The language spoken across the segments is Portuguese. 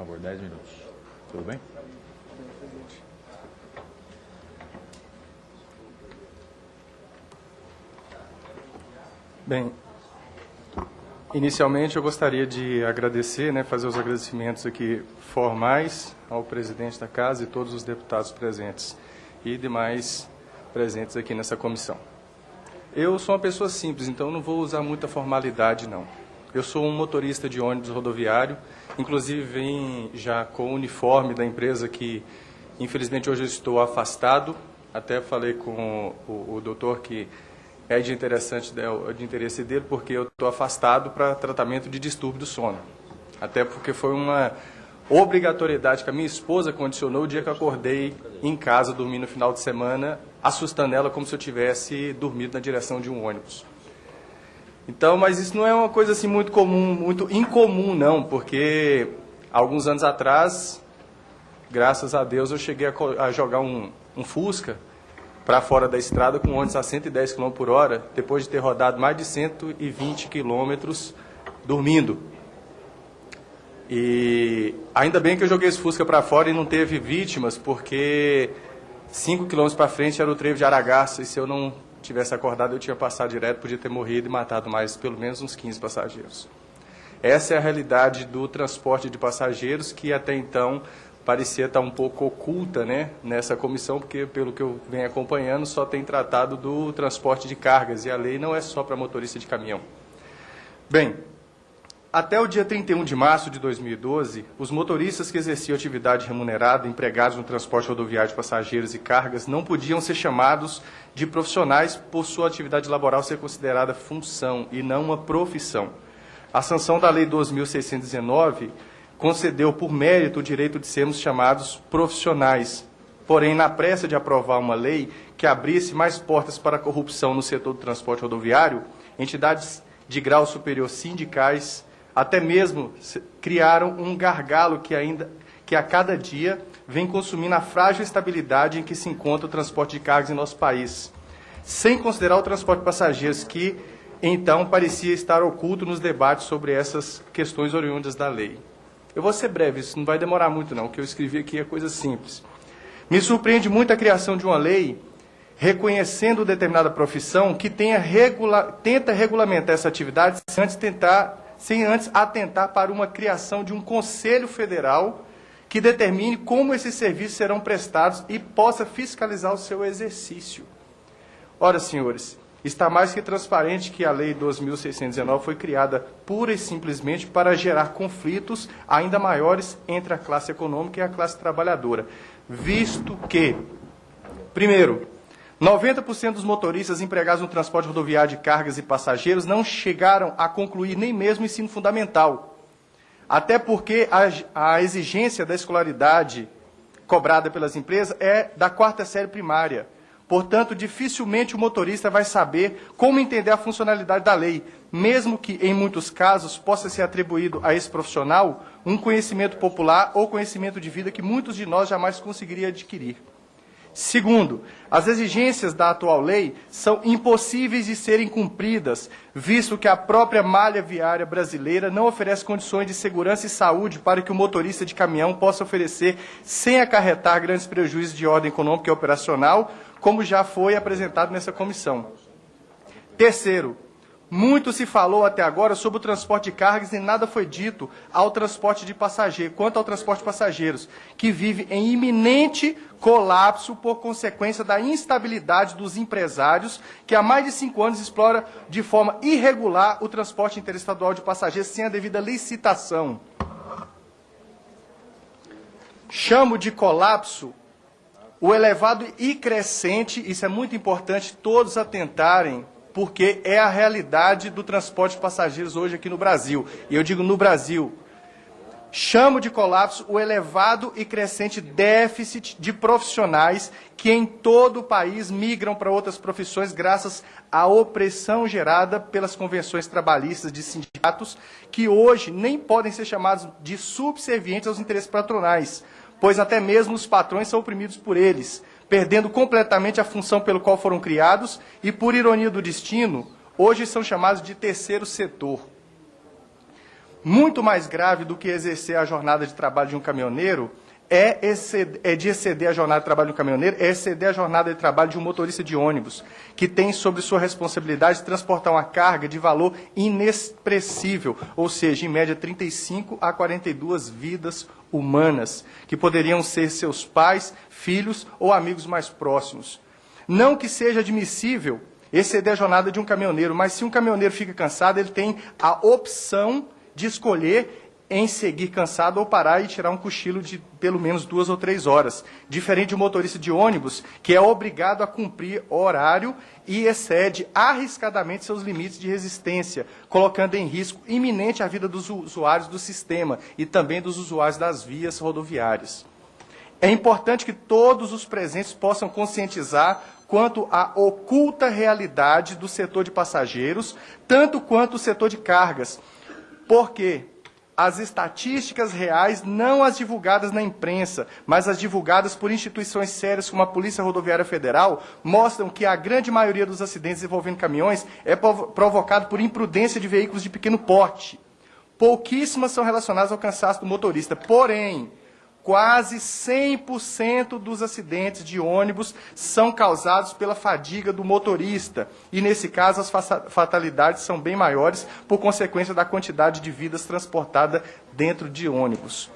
favor, 10 minutos. Tudo bem? Bem, inicialmente eu gostaria de agradecer, fazer os agradecimentos aqui formais ao presidente da Casa e todos os deputados presentes e demais presentes aqui nessa comissão. Eu sou uma pessoa simples, então não vou usar muita formalidade, não. Eu sou um motorista de ônibus rodoviário, inclusive vim já com o uniforme da empresa que, infelizmente, hoje eu estou afastado. Até falei com o doutor que é de interesse dele, porque eu estou afastado para tratamento de distúrbio do sono. Até porque foi uma obrigatoriedade que a minha esposa condicionou o dia que eu acordei em casa, dormindo no final de semana, assustando ela como se eu tivesse dormido na direção de um ônibus. Então, mas isso não é uma coisa assim muito comum, muito incomum, não, porque alguns anos atrás, graças a Deus, eu cheguei a jogar um Fusca para fora da estrada com ônibus a 110 km por hora, depois de ter rodado mais de 120 quilômetros dormindo. E ainda bem que eu joguei esse Fusca para fora e não teve vítimas, porque 5 quilômetros para frente era o trevo de Aragaça, e se eu não tivesse acordado eu tinha passado direto, podia ter morrido e matado mais pelo menos uns 15 passageiros. Essa é a realidade do transporte de passageiros, que até então parecia estar um pouco oculta, nessa comissão, porque, pelo que eu venho acompanhando, só tem tratado do transporte de cargas, e a lei não é só para motorista de caminhão. Bem, até o dia 31 de março de 2012, os motoristas que exerciam atividade remunerada, empregados no transporte rodoviário de passageiros e cargas, não podiam ser chamados de profissionais por sua atividade laboral ser considerada função e não uma profissão. A sanção da Lei 2.619 concedeu por mérito o direito de sermos chamados profissionais. Porém, na pressa de aprovar uma lei que abrisse mais portas para a corrupção no setor do transporte rodoviário, entidades de grau superior sindicais até mesmo criaram um gargalo que a cada dia vem consumindo a frágil estabilidade em que se encontra o transporte de cargas em nosso país, sem considerar o transporte de passageiros, que então parecia estar oculto nos debates sobre essas questões oriundas da lei. Eu vou ser breve, isso não vai demorar muito não, o que eu escrevi aqui é coisa simples. Me surpreende muito a criação de uma lei reconhecendo determinada profissão que tenta regulamentar essa atividade sem antes atentar para uma criação de um Conselho Federal que determine como esses serviços serão prestados e possa fiscalizar o seu exercício. Ora, senhores, está mais que transparente que a Lei 2.619 foi criada pura e simplesmente para gerar conflitos ainda maiores entre a classe econômica e a classe trabalhadora, visto que, primeiro, 90% dos motoristas empregados no transporte rodoviário de cargas e passageiros não chegaram a concluir nem mesmo o ensino fundamental, até porque a exigência da escolaridade cobrada pelas empresas é da 4ª série primária. Portanto, dificilmente o motorista vai saber como entender a funcionalidade da lei, mesmo que, em muitos casos, possa ser atribuído a esse profissional um conhecimento popular ou conhecimento de vida que muitos de nós jamais conseguiriam adquirir. Segundo, as exigências da atual lei são impossíveis de serem cumpridas, visto que a própria malha viária brasileira não oferece condições de segurança e saúde para que o motorista de caminhão possa oferecer sem acarretar grandes prejuízos de ordem econômica e operacional, como já foi apresentado nessa comissão. Terceiro, muito se falou até agora sobre o transporte de cargas e nada foi dito ao transporte de passageiros, quanto ao transporte de passageiros, que vive em iminente colapso por consequência da instabilidade dos empresários, que há mais de 5 anos explora de forma irregular o transporte interestadual de passageiros sem a devida licitação. Chamo de colapso o elevado e crescente, isso é muito importante todos atentarem, porque é a realidade do transporte de passageiros hoje aqui no Brasil. E eu digo no Brasil. Chamo de colapso o elevado e crescente déficit de profissionais que em todo o país migram para outras profissões graças à opressão gerada pelas convenções trabalhistas de sindicatos, que hoje nem podem ser chamados de subservientes aos interesses patronais, pois até mesmo os patrões são oprimidos por eles, perdendo completamente a função pelo qual foram criados e, por ironia do destino, hoje são chamados de terceiro setor. Muito mais grave do que exercer a jornada de trabalho de um caminhoneiro é exceder a jornada de trabalho de um caminhoneiro, é exceder a jornada de trabalho de um motorista de ônibus, que tem sobre sua responsabilidade transportar uma carga de valor inexpressível, ou seja, em média 35 a 42 vidas humanas, que poderiam ser seus pais, filhos ou amigos mais próximos. Não que seja admissível exceder a jornada de um caminhoneiro, mas se um caminhoneiro fica cansado, ele tem a opção de escolher em seguir cansado ou parar e tirar um cochilo de pelo menos 2 ou 3 horas. Diferente de um motorista de ônibus, que é obrigado a cumprir horário e excede arriscadamente seus limites de resistência, colocando em risco iminente a vida dos usuários do sistema e também dos usuários das vias rodoviárias. É importante que todos os presentes possam conscientizar quanto à oculta realidade do setor de passageiros, tanto quanto o setor de cargas, porque as estatísticas reais, não as divulgadas na imprensa, mas as divulgadas por instituições sérias como a Polícia Rodoviária Federal, mostram que a grande maioria dos acidentes envolvendo caminhões é provocado por imprudência de veículos de pequeno porte. Pouquíssimas são relacionadas ao cansaço do motorista, porém, quase 100% dos acidentes de ônibus são causados pela fadiga do motorista. E, nesse caso, as fatalidades são bem maiores por consequência da quantidade de vidas transportadas dentro de ônibus.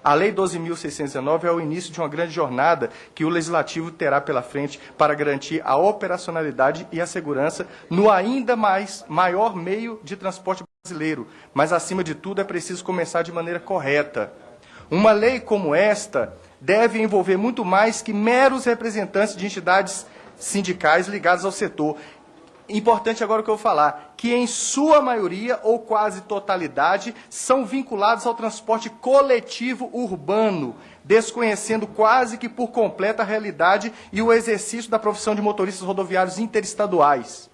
A Lei 12.619 é o início de uma grande jornada que o Legislativo terá pela frente para garantir a operacionalidade e a segurança no ainda maior meio de transporte brasileiro. Mas, acima de tudo, é preciso começar de maneira correta. Uma lei como esta deve envolver muito mais que meros representantes de entidades sindicais ligadas ao setor. Importante agora o que eu vou falar, que em sua maioria ou quase totalidade são vinculados ao transporte coletivo urbano, desconhecendo quase que por completo a realidade e o exercício da profissão de motoristas rodoviários interestaduais.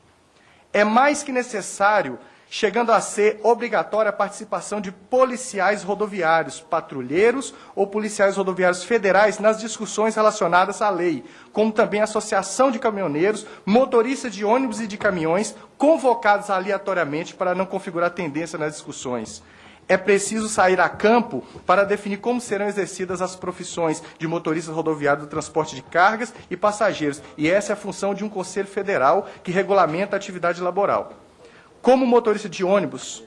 É mais que necessário, chegando a ser obrigatória a participação de policiais rodoviários, patrulheiros ou policiais rodoviários federais nas discussões relacionadas à lei, como também a associação de caminhoneiros, motoristas de ônibus e de caminhões, convocados aleatoriamente para não configurar tendência nas discussões. É preciso sair a campo para definir como serão exercidas as profissões de motoristas rodoviários do transporte de cargas e passageiros, e essa é a função de um Conselho Federal que regulamenta a atividade laboral. Como motorista de ônibus,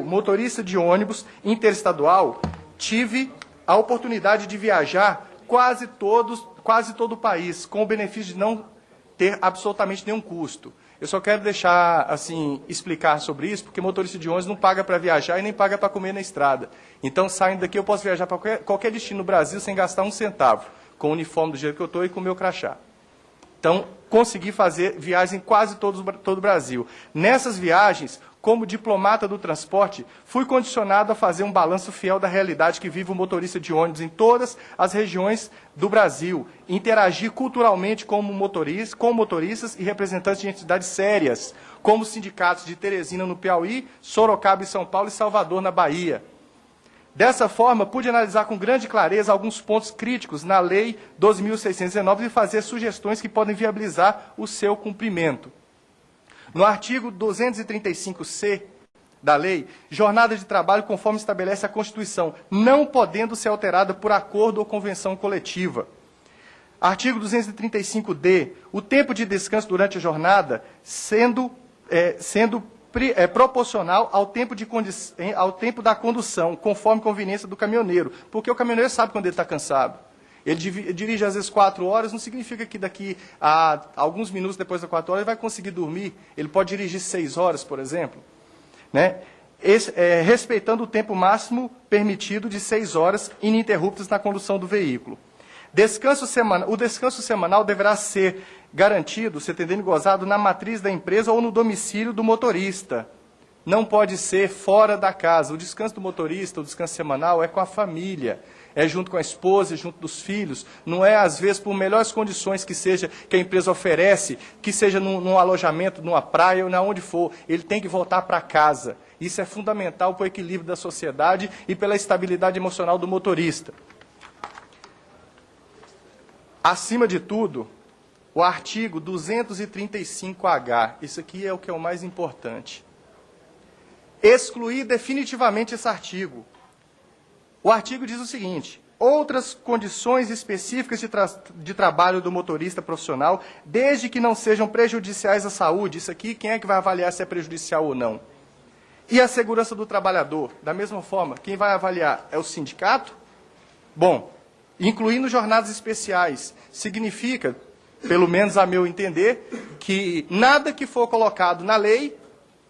motorista de ônibus interestadual, tive a oportunidade de viajar quase todo o país, com o benefício de não ter absolutamente nenhum custo. Eu só quero deixar, assim, explicar sobre isso, porque motorista de ônibus não paga para viajar e nem paga para comer na estrada. Então, saindo daqui, eu posso viajar para qualquer destino no Brasil sem gastar um centavo, com o uniforme do jeito que eu estou e com o meu crachá. Então, consegui fazer viagens em quase todo o Brasil. Nessas viagens, como diplomata do transporte, fui condicionado a fazer um balanço fiel da realidade que vive o motorista de ônibus em todas as regiões do Brasil, interagir culturalmente com motoristas e representantes de entidades sérias, como os sindicatos de Teresina, no Piauí, Sorocaba, em São Paulo e Salvador, na Bahia. Dessa forma, pude analisar com grande clareza alguns pontos críticos na Lei 12.619 e fazer sugestões que podem viabilizar o seu cumprimento. No artigo 235C da lei, jornada de trabalho conforme estabelece a Constituição, não podendo ser alterada por acordo ou convenção coletiva. Artigo 235D, o tempo de descanso durante a jornada sendo proporcional ao tempo da condução, conforme conveniência do caminhoneiro, porque o caminhoneiro sabe quando ele está cansado. Ele dirige às vezes 4 horas, não significa que daqui a alguns minutos depois das 4 horas ele vai conseguir dormir. Ele pode dirigir 6 horas, por exemplo. Né? Respeitando o tempo máximo permitido de 6 horas ininterruptas na condução do veículo. O descanso semanal deverá ser garantido, se entendendo gozado, na matriz da empresa ou no domicílio do motorista. Não pode ser fora da casa. O descanso do motorista, o descanso semanal, é com a família. É junto com a esposa, junto dos filhos. Não é, às vezes, por melhores condições que seja que a empresa oferece, que seja num alojamento, numa praia ou onde for. Ele tem que voltar para casa. Isso é fundamental para o equilíbrio da sociedade e pela estabilidade emocional do motorista. Acima de tudo, o artigo 235H, isso aqui é o que é o mais importante. excluir definitivamente esse artigo. O artigo diz o seguinte: outras condições específicas de trabalho do motorista profissional, desde que não sejam prejudiciais à saúde. Isso aqui, quem é que vai avaliar se é prejudicial ou não? E a segurança do trabalhador? Da mesma forma, quem vai avaliar é o sindicato? Bom, incluindo jornadas especiais, significa, pelo menos a meu entender, que nada que for colocado na lei,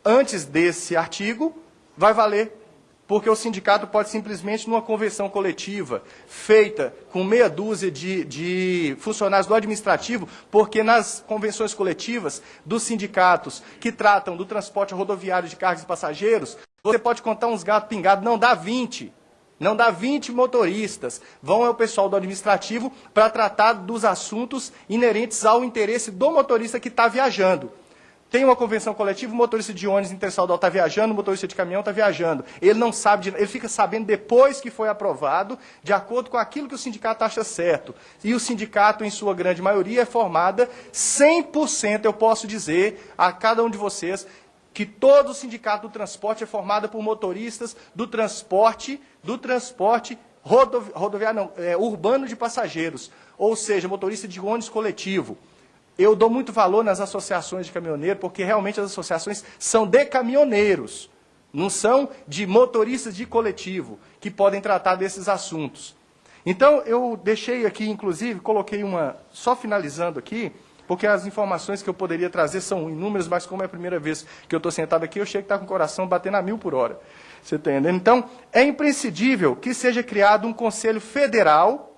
antes desse artigo, vai valer. Porque o sindicato pode simplesmente, numa convenção coletiva, feita com meia dúzia de funcionários do administrativo, porque nas convenções coletivas dos sindicatos que tratam do transporte rodoviário de cargas e passageiros, você pode contar uns gatos pingados, não dá 20. Não dá 20 motoristas. Vão ao pessoal do administrativo para tratar dos assuntos inerentes ao interesse do motorista que está viajando. Tem uma convenção coletiva, o motorista de ônibus interestadual está viajando, o motorista de caminhão está viajando. Ele não sabe, ele fica sabendo depois que foi aprovado, de acordo com aquilo que o sindicato acha certo. E o sindicato, em sua grande maioria, é formada 100%, eu posso dizer a cada um de vocês, que todo o sindicato do transporte é formado por motoristas do transporte rodoviário, não, urbano de passageiros, ou seja, motorista de ônibus coletivo. Eu dou muito valor nas associações de caminhoneiro, porque realmente as associações são de caminhoneiros, não são de motoristas de coletivo, que podem tratar desses assuntos. Então, eu deixei aqui, inclusive, coloquei uma, só finalizando aqui, porque as informações que eu poderia trazer são inúmeras, mas como é a primeira vez que eu estou sentado aqui, eu chego a estar com o coração batendo a 1000 por hora. Você está entendendo? Então, é imprescindível que seja criado um conselho federal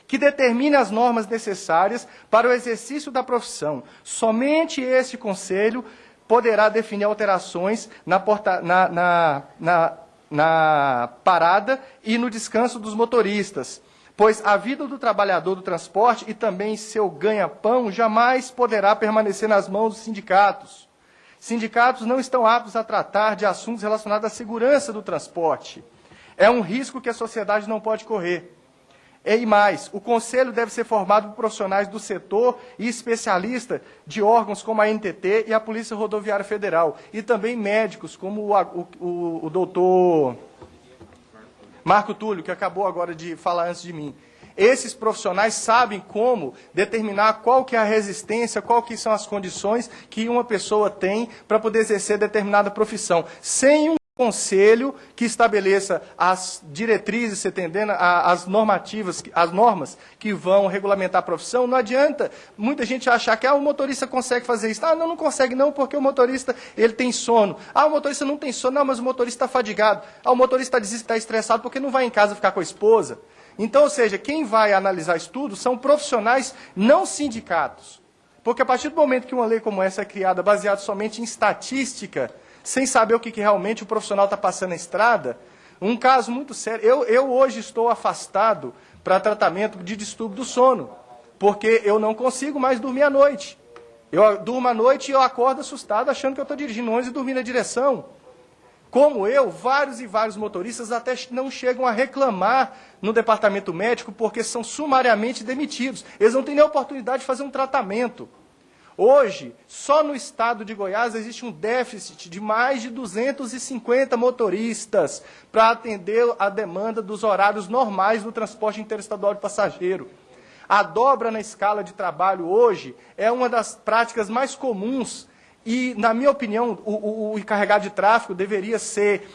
que determine as normas necessárias para o exercício da profissão. Somente esse conselho poderá definir alterações na parada e no descanso dos motoristas, pois a vida do trabalhador do transporte e também seu ganha-pão jamais poderá permanecer nas mãos dos sindicatos. Sindicatos não estão aptos a tratar de assuntos relacionados à segurança do transporte. É um risco que a sociedade não pode correr. E mais, o Conselho deve ser formado por profissionais do setor e especialistas de órgãos como a NTT e a Polícia Rodoviária Federal, e também médicos, como o doutor Marco Túlio, que acabou agora de falar antes de mim. Esses profissionais sabem como determinar qual que é a resistência, qual que são as condições que uma pessoa tem para poder exercer determinada profissão. Sem um conselho que estabeleça as diretrizes, você entendendo, as normativas, as normas que vão regulamentar a profissão, não adianta muita gente achar que o motorista consegue fazer isso. Não consegue não, porque o motorista ele tem sono. O motorista não tem sono, não, mas o motorista está fadigado. O motorista está estressado porque não vai em casa ficar com a esposa. Então, ou seja, quem vai analisar isso tudo são profissionais não sindicatos. Porque a partir do momento que uma lei como essa é criada baseada somente em estatística, sem saber o que realmente o profissional está passando na estrada, um caso muito sério. Eu hoje estou afastado para tratamento de distúrbio do sono, porque eu não consigo mais dormir à noite. Eu durmo à noite e eu acordo assustado, achando que eu estou dirigindo ônibus e dormindo na direção. Como eu, vários e vários motoristas até não chegam a reclamar no departamento médico, porque são sumariamente demitidos. Eles não têm nem oportunidade de fazer um tratamento. Hoje, só no estado de Goiás, existe um déficit de mais de 250 motoristas para atender a demanda dos horários normais do transporte interestadual de passageiro. A dobra na escala de trabalho hoje é uma das práticas mais comuns e, na minha opinião, o encarregado de tráfego deveria ser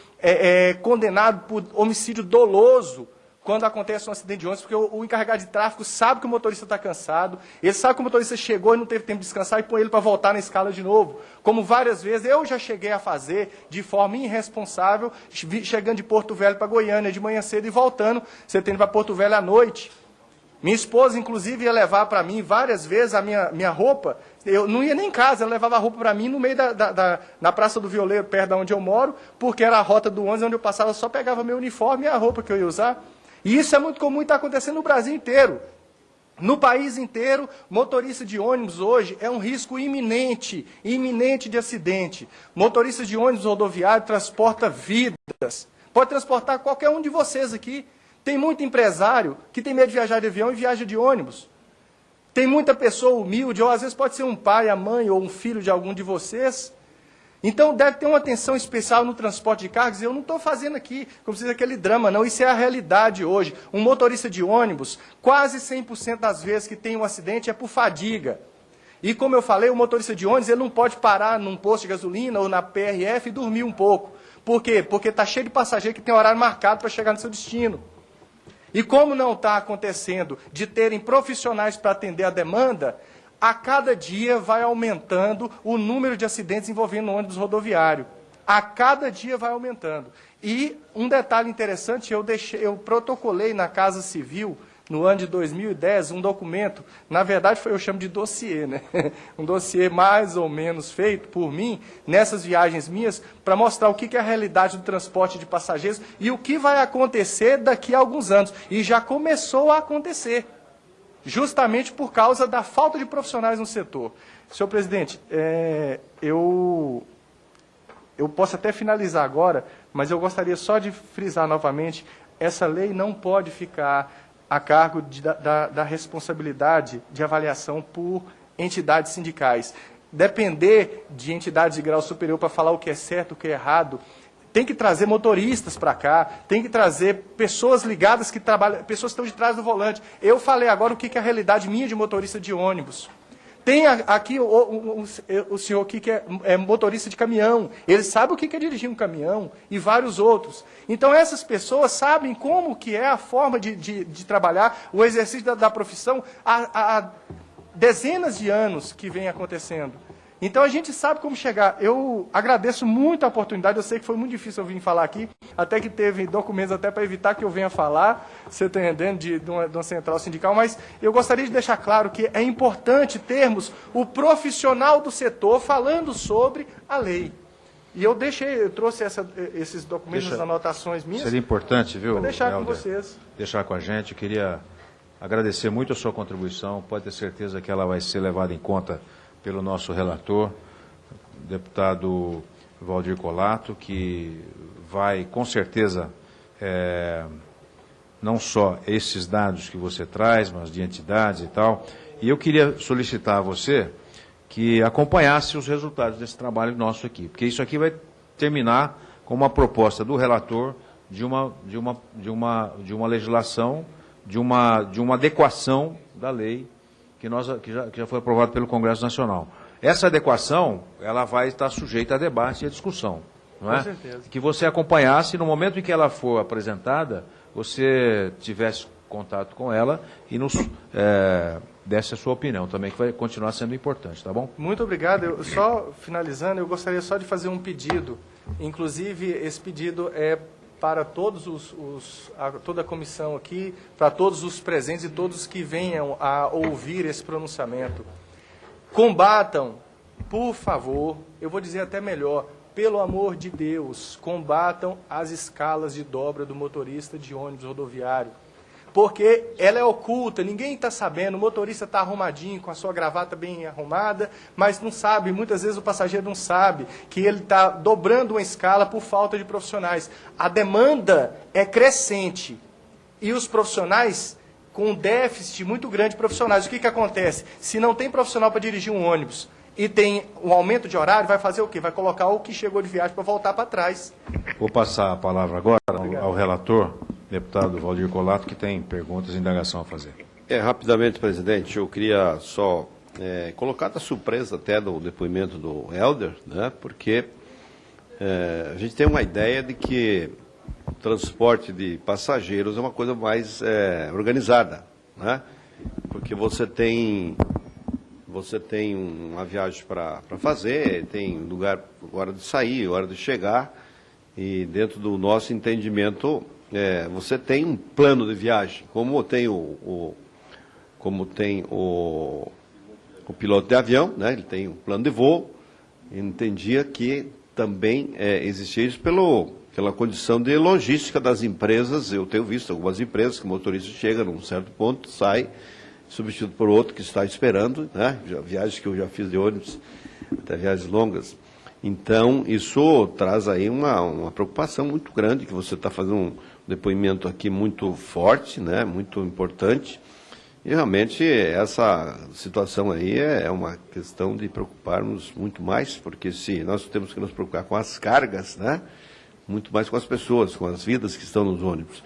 condenado por homicídio doloso quando acontece um acidente de ônibus, porque o encarregado de tráfego sabe que o motorista está cansado, ele sabe que o motorista chegou e não teve tempo de descansar e põe ele para voltar na escala de novo. Como várias vezes eu já cheguei a fazer de forma irresponsável, chegando de Porto Velho para Goiânia de manhã cedo e voltando, você tendo para Porto Velho à noite. Minha esposa, inclusive, ia levar para mim várias vezes a minha roupa. Eu não ia nem em casa, ela levava a roupa para mim no meio na Praça do Violeiro, perto de onde eu moro, porque era a rota do ônibus onde eu passava, só pegava meu uniforme e a roupa que eu ia usar. E isso é muito comum e está acontecendo no Brasil inteiro. No país inteiro, motorista de ônibus hoje é um risco iminente de acidente. Motorista de ônibus rodoviário transporta vidas. Pode transportar qualquer um de vocês aqui. Tem muito empresário que tem medo de viajar de avião e viaja de ônibus. Tem muita pessoa humilde, ou às vezes pode ser um pai, a mãe ou um filho de algum de vocês, Então, deve ter uma atenção especial no transporte de cargas. Eu não estou fazendo aqui, como se diz, aquele drama, não. Isso é a realidade hoje. Um motorista de ônibus, quase 100% das vezes que tem um acidente é por fadiga. E, como eu falei, o motorista de ônibus ele não pode parar num posto de gasolina ou na PRF e dormir um pouco. Por quê? Porque está cheio de passageiro que tem horário marcado para chegar no seu destino. E como não está acontecendo de terem profissionais para atender a demanda, a cada dia vai aumentando o número de acidentes envolvendo ônibus rodoviário. A cada dia vai aumentando. E um detalhe interessante, eu protocolei na Casa Civil, no ano de 2010, um documento, na verdade eu chamo de dossiê, né? Um dossiê mais ou menos feito por mim, nessas viagens minhas, para mostrar o que é a realidade do transporte de passageiros e o que vai acontecer daqui a alguns anos. E já começou a acontecer. Justamente por causa da falta de profissionais no setor. Senhor presidente, eu posso até finalizar agora, mas eu gostaria só de frisar novamente, essa lei não pode ficar a cargo da responsabilidade de avaliação por entidades sindicais. Depender de entidades de grau superior para falar o que é certo, o que é errado, tem que trazer motoristas para cá, tem que trazer pessoas ligadas que trabalham, pessoas que estão de trás do volante. Eu falei agora o que é a realidade minha de motorista de ônibus. Tem aqui o senhor aqui que é motorista de caminhão, ele sabe o que é dirigir um caminhão e vários outros. Então essas pessoas sabem como que é a forma de trabalhar, o exercício da profissão há dezenas de anos que vem acontecendo. Então a gente sabe como chegar. Eu agradeço muito a oportunidade, eu sei que foi muito difícil eu vir falar aqui, até que teve documentos até para evitar que eu venha falar, você está entendendo, de uma central sindical, mas eu gostaria de deixar claro que é importante termos o profissional do setor falando sobre a lei. E eu trouxe esses documentos, as anotações minhas. Seria importante, viu, vou deixar Helder, com vocês. Deixar com a gente. Eu queria agradecer muito a sua contribuição, pode ter certeza que ela vai ser levada em conta pelo nosso relator, deputado Valdir Colato, que vai, com certeza, não só esses dados que você traz, mas de entidades e tal. E eu queria solicitar a você que acompanhasse os resultados desse trabalho nosso aqui, porque isso aqui vai terminar com uma proposta do relator de uma legislação, de uma adequação da lei que já foi aprovado pelo Congresso Nacional. Essa adequação, ela vai estar sujeita a debate e a discussão, não é? Com certeza. Que você acompanhasse, no momento em que ela for apresentada, você tivesse contato com ela e nos desse a sua opinião também, que vai continuar sendo importante, tá bom? Muito obrigado. Só finalizando, eu gostaria só de fazer um pedido. Inclusive, esse pedido é para toda a comissão aqui, para todos os presentes e todos que venham a ouvir esse pronunciamento. Combatam, por favor, eu vou dizer até melhor, pelo amor de Deus, combatam as escalas de dobra do motorista de ônibus rodoviário. Porque ela é oculta, ninguém está sabendo, o motorista está arrumadinho, com a sua gravata bem arrumada, mas não sabe, muitas vezes o passageiro não sabe que ele está dobrando uma escala por falta de profissionais. A demanda é crescente e os profissionais com um déficit muito grande de profissionais. O que acontece? Se não tem profissional para dirigir um ônibus e tem um aumento de horário, vai fazer o quê? Vai colocar o que chegou de viagem para voltar para trás. Vou passar a palavra agora ao relator, deputado Valdir Colato, que tem perguntas e indagação a fazer. Rapidamente, presidente, eu queria só colocar da surpresa até do depoimento do Helder, né, porque a gente tem uma ideia de que o transporte de passageiros é uma coisa mais organizada, né, porque você tem uma viagem para fazer, tem lugar, hora de sair, hora de chegar, e dentro do nosso entendimento, você tem um plano de viagem, como tem o piloto de avião, né? Ele tem um plano de voo. Eu entendia que também existia isso pela condição de logística das empresas. Eu tenho visto algumas empresas que o motorista chega num certo ponto, sai, substituído por outro que está esperando, né? Viagens que eu já fiz de ônibus, até viagens longas. Então, isso traz aí uma preocupação muito grande, que você está fazendo um depoimento aqui muito forte, né, muito importante. E realmente essa situação aí é uma questão de preocuparmos muito mais, porque se nós temos que nos preocupar com as cargas, né, muito mais com as pessoas, com as vidas que estão nos ônibus.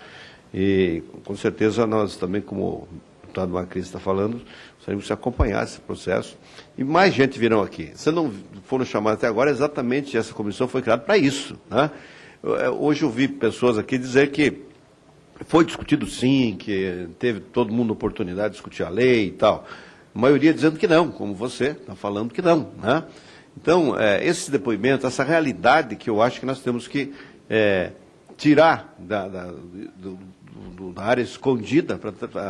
E com certeza nós também, como o deputado Macris está falando, gostaríamos de acompanhar esse processo. E mais gente virão aqui. Se não foram chamados até agora, exatamente essa comissão foi criada para isso, né? Hoje eu vi pessoas aqui dizer que foi discutido sim, que teve todo mundo oportunidade de discutir a lei e tal. A maioria dizendo que não, como você está falando que não, né? Então, esse depoimento, essa realidade que eu acho que nós temos que tirar da área escondida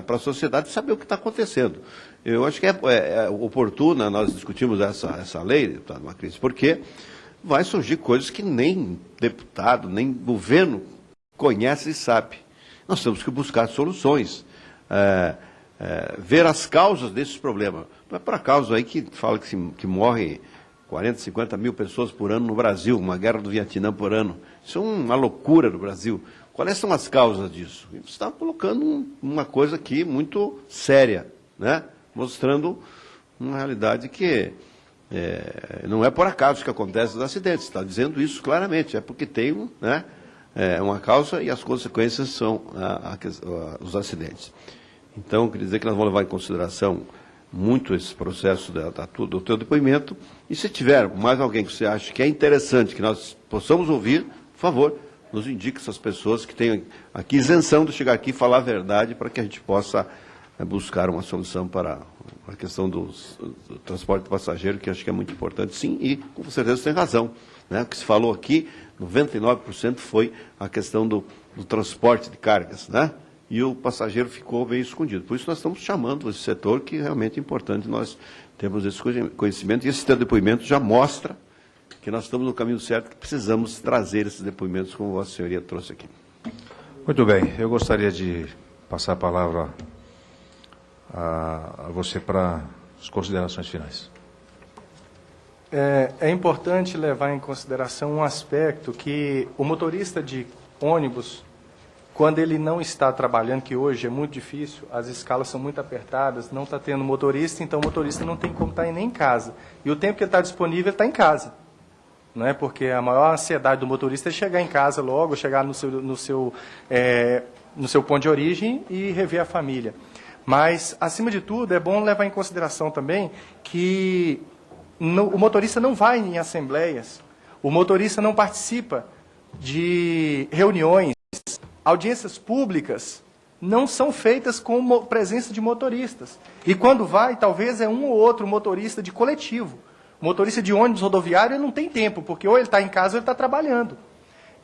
para a sociedade saber o que está acontecendo. Eu acho que é oportuna nós discutirmos essa lei, deputado Macris, porque vai surgir coisas que nem deputado, nem governo conhece e sabe. Nós temos que buscar soluções, ver as causas desses problemas. Não é por acaso aí que fala que morre 40, 50 mil pessoas por ano no Brasil, uma guerra do Vietnã por ano. Isso é uma loucura no Brasil. Quais são as causas disso? Você está colocando uma coisa aqui muito séria, né? Mostrando uma realidade que não é por acaso que acontecem os acidentes. Está dizendo isso claramente, é porque tem uma causa e as consequências são os acidentes. Então, quer dizer que nós vamos levar em consideração muito esse processo do teu depoimento, e se tiver mais alguém que você acha que é interessante, que nós possamos ouvir, por favor, nos indique essas pessoas que têm aqui isenção de chegar aqui e falar a verdade para que a gente possa buscar uma solução para a questão do transporte passageiro, que acho que é muito importante, sim, e com certeza você tem razão, né? O que se falou aqui, 99% foi a questão do transporte de cargas, né? E o passageiro ficou bem escondido. Por isso nós estamos chamando esse setor, que realmente é importante nós termos esse conhecimento, e esse teu depoimento já mostra que nós estamos no caminho certo, que precisamos trazer esses depoimentos, como Vossa Senhoria trouxe aqui. Muito bem, eu gostaria de passar a palavra a você para as considerações finais. É importante levar em consideração um aspecto que o motorista de ônibus, quando ele não está trabalhando, que hoje é muito difícil, as escalas são muito apertadas, não está tendo motorista, então o motorista não tem como estar nem em casa. E o tempo que ele está disponível, ele está em casa. Não é? Porque a maior ansiedade do motorista é chegar em casa logo, chegar no seu ponto de origem e rever a família. Mas, acima de tudo, é bom levar em consideração também que o motorista não vai em assembleias, o motorista não participa de reuniões, audiências públicas não são feitas com presença de motoristas. E quando vai, talvez é um ou outro motorista de coletivo. O motorista de ônibus rodoviário não tem tempo, porque ou ele está em casa ou ele está trabalhando.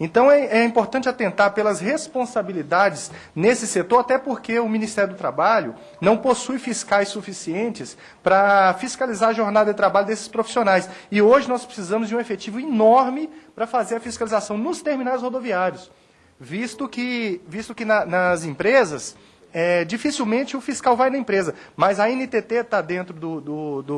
Então é importante atentar pelas responsabilidades nesse setor, até porque o Ministério do Trabalho não possui fiscais suficientes para fiscalizar a jornada de trabalho desses profissionais. E hoje nós precisamos de um efetivo enorme para fazer a fiscalização nos terminais rodoviários. Visto que nas empresas, dificilmente o fiscal vai na empresa, mas a NTT está dentro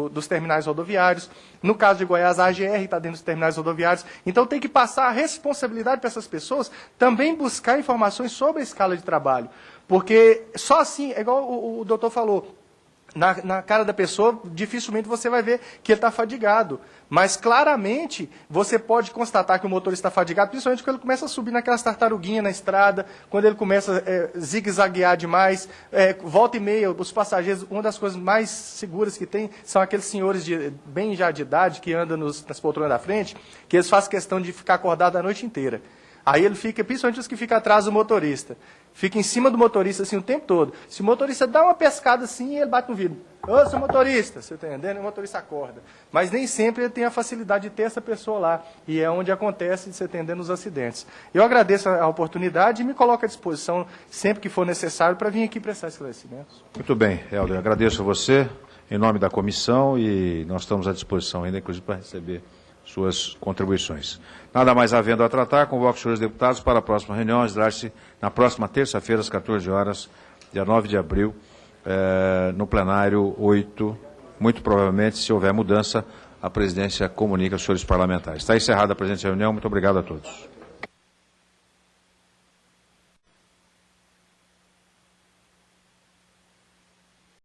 dos terminais rodoviários, no caso de Goiás, a AGR está dentro dos terminais rodoviários, então tem que passar a responsabilidade para essas pessoas também buscar informações sobre a escala de trabalho, porque só assim, é igual o doutor falou, na cara da pessoa, dificilmente você vai ver que ele está fadigado. Mas, claramente, você pode constatar que o motorista está fadigado, principalmente quando ele começa a subir naquelas tartaruguinhas na estrada, quando ele começa a zigue-zaguear demais, volta e meia, os passageiros, uma das coisas mais seguras que tem são aqueles senhores bem já de idade, que andam nas poltronas da frente, que eles fazem questão de ficar acordado a noite inteira. Aí ele fica, principalmente os que ficam atrás do motorista, fica em cima do motorista assim o tempo todo. Se o motorista dá uma pescada assim, ele bate no vidro. Ô, seu motorista, você está entendendo? O motorista acorda. Mas nem sempre ele tem a facilidade de ter essa pessoa lá. E é onde acontece, você entendendo, os acidentes. Eu agradeço a oportunidade e me coloco à disposição, sempre que for necessário, para vir aqui prestar esclarecimentos. Muito bem, Helder, agradeço a você, em nome da comissão, e nós estamos à disposição ainda, inclusive, para receber suas contribuições. Nada mais havendo a tratar, convoco os senhores deputados para a próxima reunião, dar-se na próxima terça-feira, às 14 horas, dia 9 de abril, no plenário 8. Muito provavelmente, se houver mudança, a presidência comunica aos senhores parlamentares. Está encerrada a presente reunião. Muito obrigado a todos.